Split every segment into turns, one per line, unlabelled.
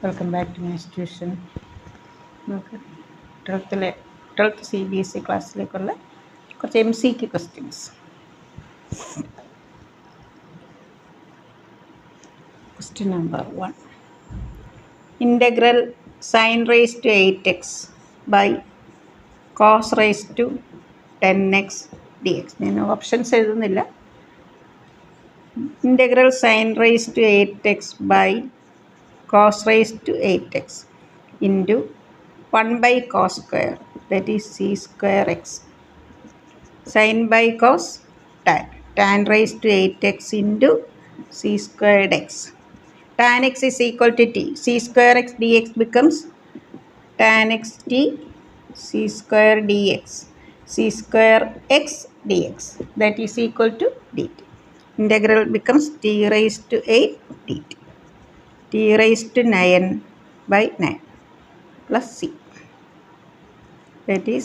Welcome back to my tuition. നമുക്ക് 12th CBSE ക്ലാസ്സിലേക്കുള്ള കുറച്ച് MCQ questions. Question number 1. Integral sin raised to 8x by cos raised to 10x dx. ഞാൻ options എഴുതുന്നില്ല. Integral sin raised to 8x by cos raised to 8x into 1 by cos square, that is c square x, sin by cos tan raised to 8x into c squared x. Tan x is equal to t. c square x dx becomes tan x t c square dx. c square x dx, that is equal to dt. Integral becomes t raised to 8 dt. t raised to 9 by 9 plus c, that is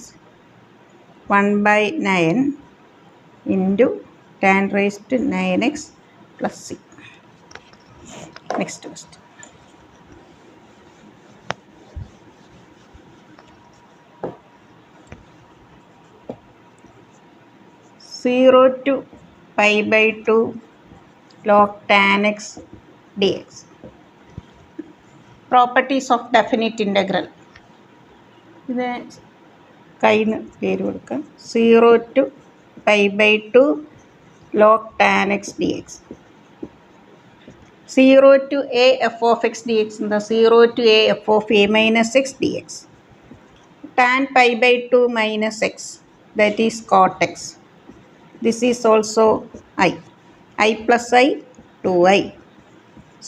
1 by 9 into tan raised to 9x plus c. Next question. Zero to pi by 2 log tan x dx. Properties of definite integral. ഇത് കയ്യിൽ നിന്ന് പേര് കൊടുക്കാം. 0 to pi by 2 log tan x dx. 0 to a f of x dx എന്താ? 0 to a f of a minus x dx. Tan pi by 2 minus x, that is cot x. This is also I. I plus I, 2i.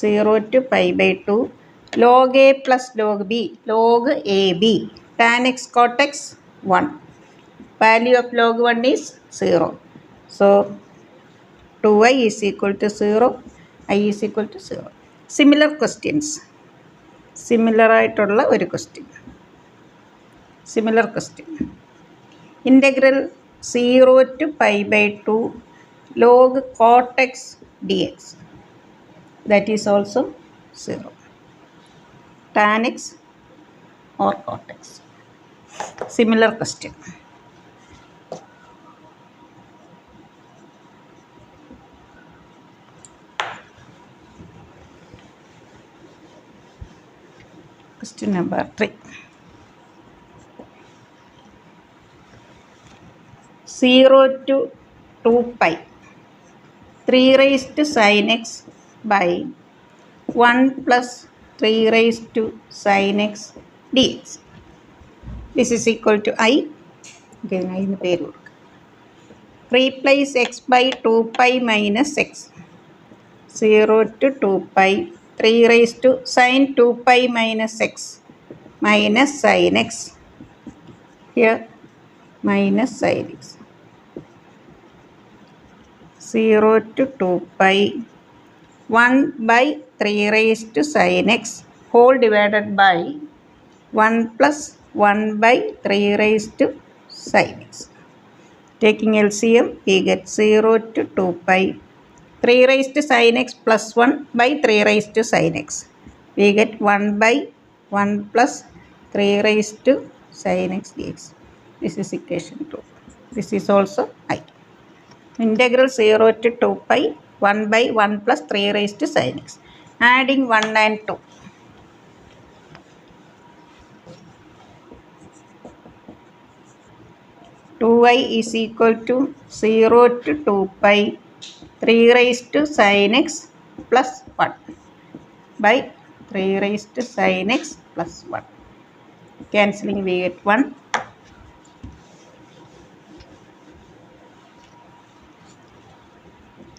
0 to pi by 2 log a plus log b, log ab. Tan x cot x, 1. Value of log 1 is 0. So 2i is equal to 0. I is equal to 0. Similar questions. Similar ആയിട്ടുള്ള ഒരു question. Similar question. Integral 0 to pi by 2 log cot x dx. That is also 0. Tan x or cot x. Similar question. Question number 3. 0 to 2 pi 3 raised to sin x by 1 plus 3 raised to sin x dx. This is equal to I. Again, I എന്ന് പേര് കൊടുക്കുക. Replace x by 2 pi minus x. 0 to 2 pi 3 raised to sin 2 pi minus x minus sin x. Here minus sin x. 0 to 2 pi 1 by 3 raised to sin x whole divided by 1 plus 1 by 3 raised to sin x. Taking LCM, we get 0 to 2 pi 3 raised to sin x plus 1 by 3 raised to sin x. We get 1 by 1 plus 3 raised to sin x dx. This is equation 2. This is also I. Integral 0 to 2 pi 1 by 1 plus 3 raised to sin x. Adding 1 and 2. Two I is equal to 0 to 2 pi 3 raised to sin x plus 1 by 3 raised to sin x plus 1. Cancelling, we get 1.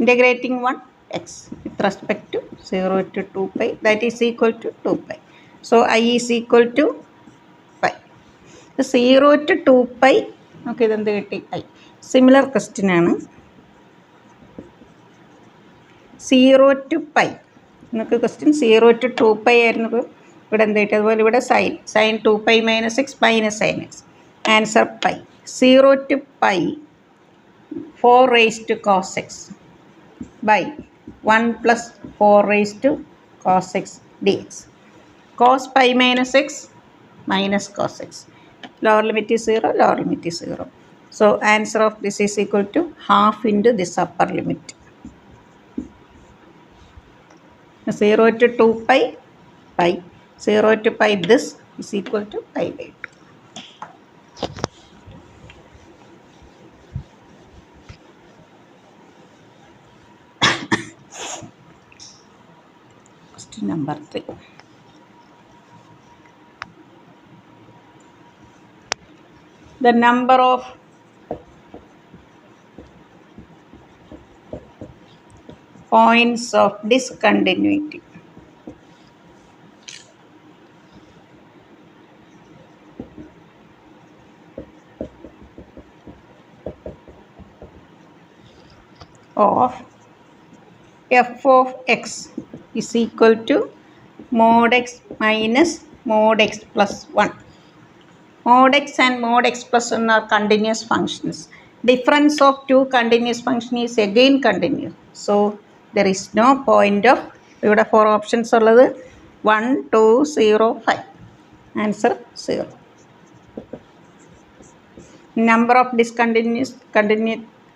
Integrating 1 x with respect to 0 to 2 pi, that is equal to 2 pi. So I is equal to pi. 0 to 2 pi, okay, ഇതെന്ത് കിട്ടി? I. Similar question ആണ്. 0 to pi നമുക്ക് question 0 to 2 pi ആയിരുന്നു. ഇവിടെ എന്ത് കിട്ടി? അതുപോലെ ഇവിടെ sin 2 pi minus x minus sin x. Answer pi. 0 to pi 4 raised to cos x by 1 plus 4 raised to cos x dx. cos pi minus x minus cos x. Lower limit is 0, lower limit is 0. So answer of this is equal to half into this upper limit. 0 to 2 pi, pi. 0 to pi, this is equal to pi by 2. Question number 3. The number of points of discontinuity. Of f of x is equal to mod x minus mod x plus 1. Mod x and mod x plus 1 are continuous functions. Difference of two continuous functions is again continuous. So there is no point of, ഇവിടെ 4 options ഉള്ളത് 1, 2, 0, 5. Answer 0. Number of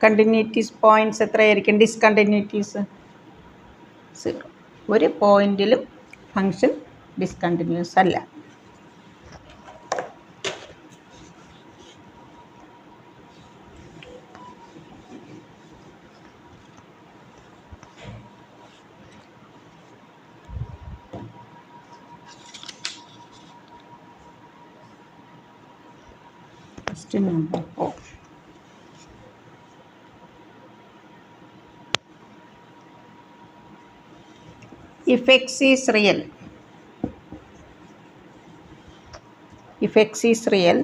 continuities points എത്രയായിരിക്കും? Discontinuities 0. ഒരു പോയിന്റിലും function discontinuous അല്ല. Question number 4. If x is real,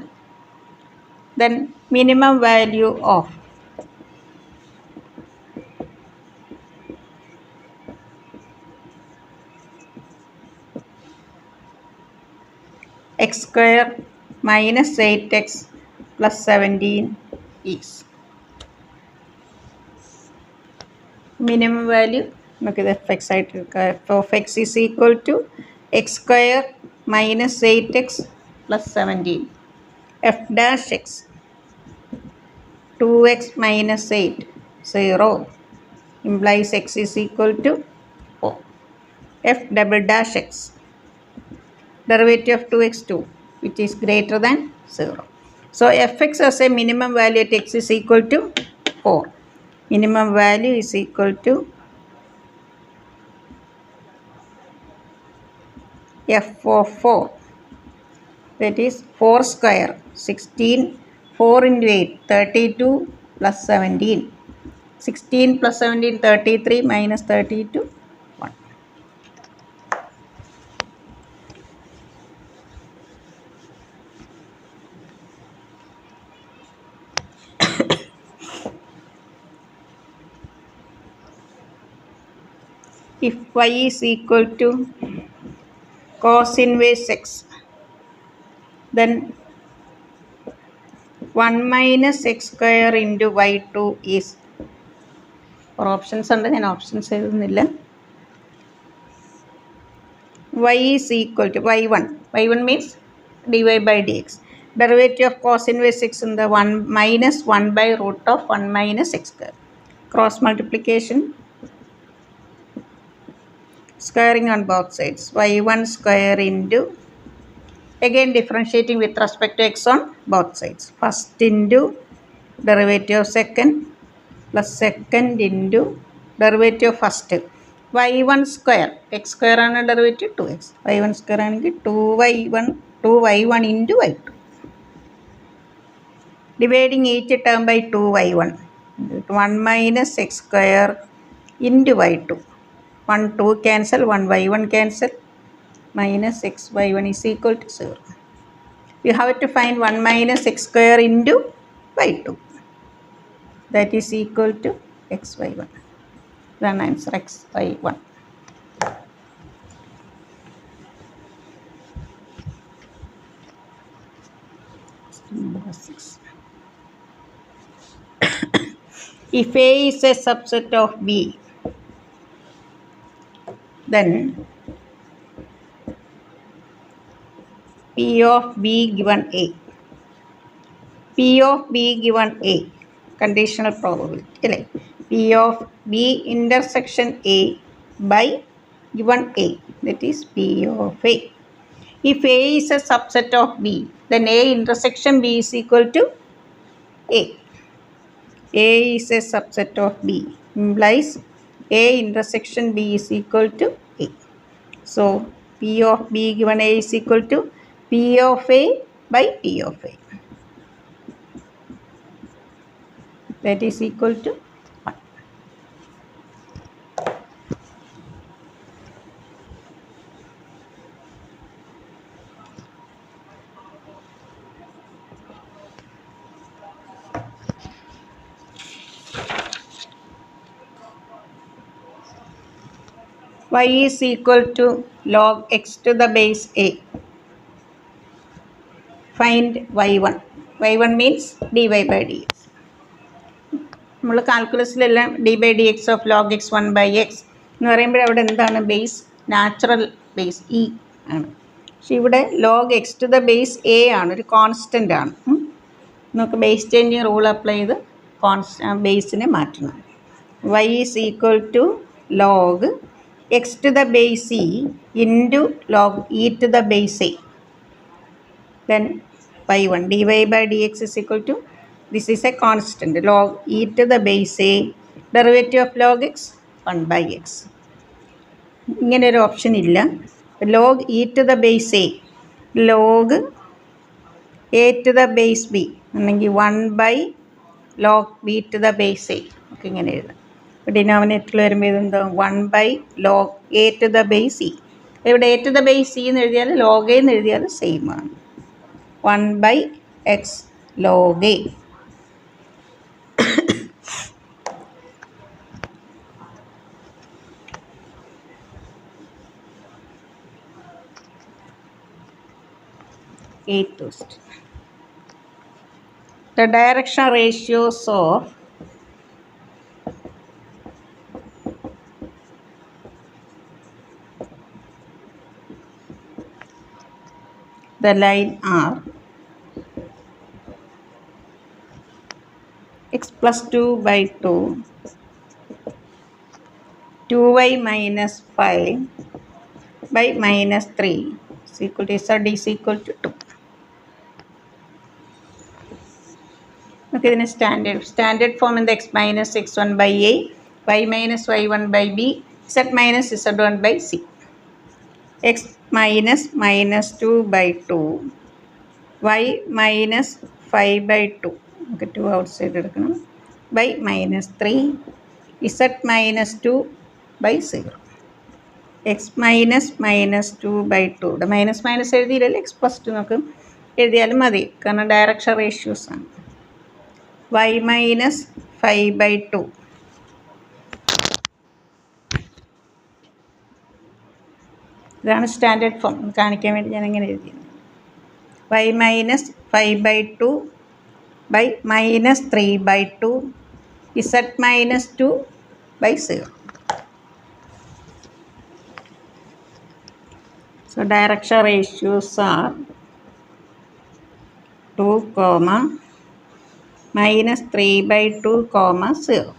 then minimum value of x square minus 8x plus 17 is minimum value. നമുക്ക് ഇത് F X ആയിട്ട് എടുക്കാം. F of X is equal to X square minus 8x plus 17. F dash X 2x minus 8 0 implies x is equal to 4. F double dash x, derivative of 2x 2, which is greater than 0. So fx has a minimum value at x is equal to 4. Minimum value is equal to f of 4, that is 4 square 16, 4 into 8 32 plus 17, 16 plus 17 33 minus 32 1. If y is equal to cos inverse x, then 1 minus x square into y2 is, for options ഉണ്ട്, ഞാൻ options എഴുതുന്നില്ല. y is equal to y1 means dy by dx. Derivative of cos inverse x in the 1 minus 1 by root of 1 minus x square. Cross multiplication, squaring on both sides, y1 square into, again differentiating with respect to x on both sides, first into derivative of second plus second into derivative of first, y1 square, x square ആണ് derivative 2x, y1 square ആണെങ്കിൽ 2y1 into y2, dividing each term by 2y1, 1 minus x square into y2, 1 2 cancel, 1 y1 cancel, minus x y1 is equal to 0. You have to find 1 minus x square into y2, that is equal to x y1. Then answer x y1. Number 6. If A is a subset of B, then P of B given A. P of B given A. Conditional probability. P of B intersection A by given A. That is P of A. If A is a subset of B, then A intersection B is equal to A. A is a subset of B, implies A intersection B is equal to A. So, P of B given A is equal to P of A by P of A. That is equal to 1. Y is equal to log x to the base A. Find y1. y1 means dy by dx. നമ്മൾ കാൽക്കുലസിലെല്ലാം D by D X of log X 1 by X എന്ന് പറയുമ്പോൾ അവിടെ എന്താണ് base? Natural base E ആണ്. പക്ഷെ ഇവിടെ log X to the base A ആണ്, ഒരു കോൺസ്റ്റൻ്റ് ആണ്. നമുക്ക് ബേസ് ചേഞ്ചിങ് റൂൾ അപ്ലൈ ചെയ്ത് ബേസിനെ മാറ്റണം. y is equal to log x to the base e into log e to the base a. Then y1 dy by dx is equal to, this is a constant, log e to the base a, derivative of log x 1 by x. ഇങ്ങനെ ഒരു option ഇല്ല. log e to the base a, log a to the base b അല്ലെങ്കിൽ 1 by log b to the base a ഒക്കെ ഇങ്ങനെ എഴുതാം. ഡിനോമിനേറ്ററിൽ വരുമ്പോൾ ഇതെന്താ? 1 by log A to the base E. ഇവിടെ A to the base E എന്ന് എഴുതിയാൽ ലോഗ് എ എന്ന് എഴുതിയാൽ സെയിം ആണ്. 1 by X log A. Eighth question. The direction ratios of the line are x plus 2 by 2, 2y minus 5 by minus 3 is equal to z is equal to 2. Okay, then standard form in the x minus x1 by a, y minus y1 by b, z minus z1 by c. x minus minus 2 by 2, y minus 5 by 2, okay, 2 outside എടുക്കണം, by minus 3, z minus 2 by 0. x minus minus 2 by 2, ഇവിടെ minus minus എഴുതിയില്ലല്ലോ, X plus 2 നമുക്ക് എഴുതിയാലും മതി, കാരണം direction ratios ആണ്. y minus 5 by 2, ഇതാണ് standard form. കാണിക്കാൻ വേണ്ടി ഞാൻ എങ്ങനെ എഴുതിയത്? y minus 5 by 2 by minus 3 by 2, z minus 2 by 0. So direction ratios are 2, minus 3 by 2, 0.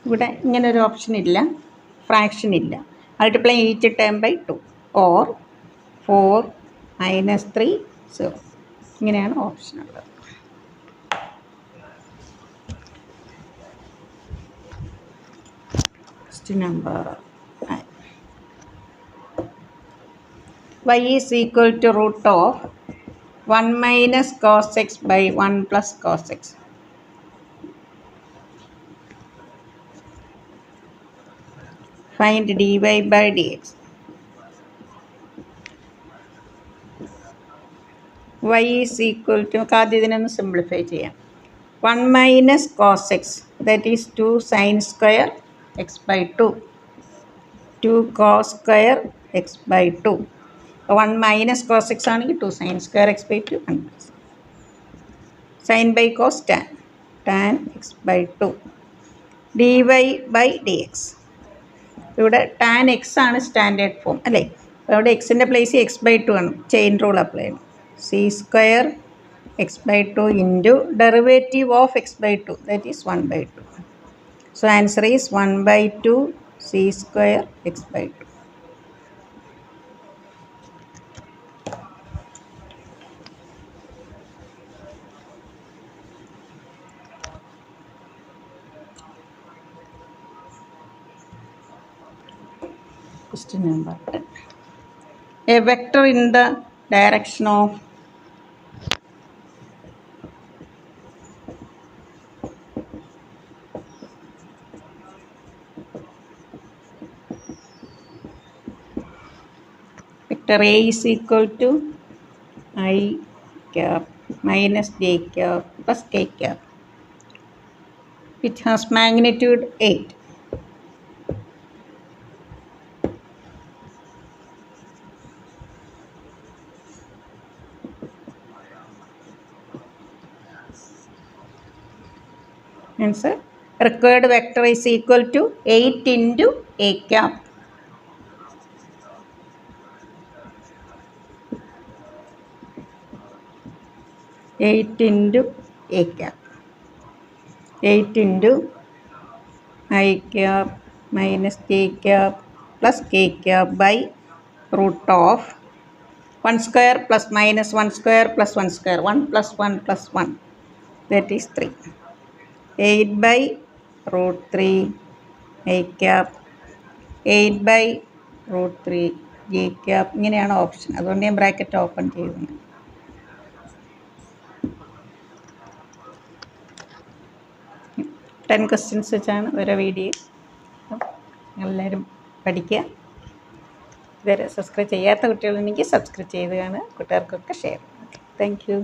ഇവിടെ ഇങ്ങനൊരു ഓപ്ഷൻ ഇല്ല, ഫ്രാക്ഷൻ ഇല്ല. Multiply each term by 2 or 4 minus 3 0. ഇങ്ങനെയാണ് ഓപ്ഷൻ ഉള്ളത്. Question number 9. Y is equal to root of 1 minus cos x by 1 plus cos x. Find dy by dx. Y is equal to, നമുക്ക് ആദ്യം ഇതിനൊന്ന് simplify ചെയ്യാം. 1 minus cos x, that is 2 sin square x by 2, 2 cos square x by 2. 1 minus cos x ആണെങ്കിൽ 2 sin square x by 2, 1 plus sin by cos tan x by 2, dy by dx. ഇവിടെ tan x ആണ് standard form അല്ലേ. അപ്പോൾ അവിടെ എക്സിൻ്റെ place X by two ആണ്. Chain rule apply ചെയ്യണം. C square X by two into derivative of X by two, that is 1 by 2. So answer is 1 by 2 c square x by 2. Question number 10. A vector in the direction of vector A is equal to I cap minus j cap plus k cap, which has magnitude 8. Answer, required vector is equal to 8 into a cap. Eight into a cap. 8 into I cap minus j cap plus k cap by root of 1 square plus minus 1 square plus 1 square. 1 plus 1 plus 1. That is 3. 8 by root 3 I cap. 8 by root 3 j cap. ഇങ്ങനെയാണ് option. അതുകൊണ്ട് ഞാൻ bracket open ചെയ്യുന്നു. Ten questions വെച്ചാണ് ഓരോ video. എല്ലാവരും പഠിക്കുക. ഇതുവരെ subscribe ചെയ്യാത്ത കുട്ടികളുണ്ടെങ്കിൽ സബ്സ്ക്രൈബ് ചെയ്ത് കാണുക. കൂട്ടുകാർക്കൊക്കെ ഷെയർ ചെയ്യുക. Thank you.